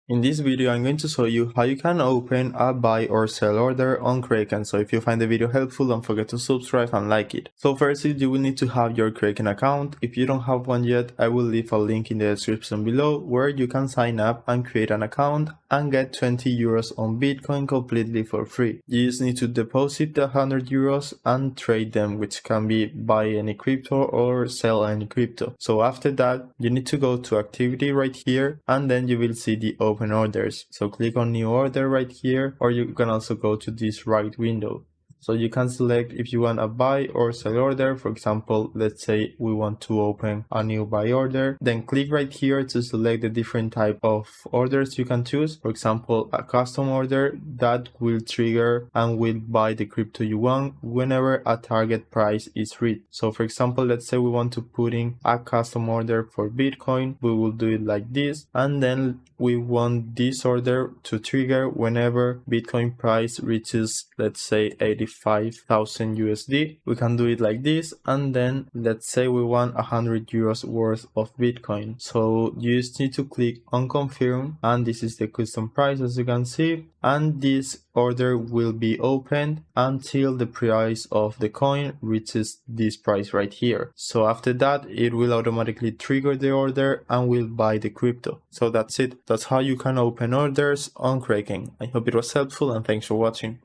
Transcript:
In this video, I'm going to show you how you can open a buy or sell order on Kraken. So if you find the video helpful, don't forget to subscribe and like it. So firstly, you will need to have your Kraken account. If you don't have one yet, I will leave a link in the description below where you can sign up and create an account and get 20 euros on Bitcoin completely for free. You just need to deposit the 100 euros and trade them, which can be buy any crypto or sell any crypto. So after that, you need to go to activity right here, and then you will see the open orders. So click on new order right here, or you can also go to this right window. So you can select if you want a buy or sell order. For example, let's say we want to open a new buy order. Then click right here to select the different type of orders you can choose. For example, a custom order that will trigger and will buy the crypto you want whenever a target price is reached. So for example, let's say we want to put in a custom order for Bitcoin. We will do it like this, and then we want this order to trigger whenever Bitcoin price reaches, let's say, 85,000 USD. We can do it like this, and then let's say we want 100 euros worth of Bitcoin. So you just need to click on confirm, and this is the custom price as you can see, and this order will be opened until the price of the coin reaches this price right here. So after that, it will automatically trigger the order and will buy the crypto. So that's it. That's how you can open orders on Kraken. I hope it was helpful, and thanks for watching.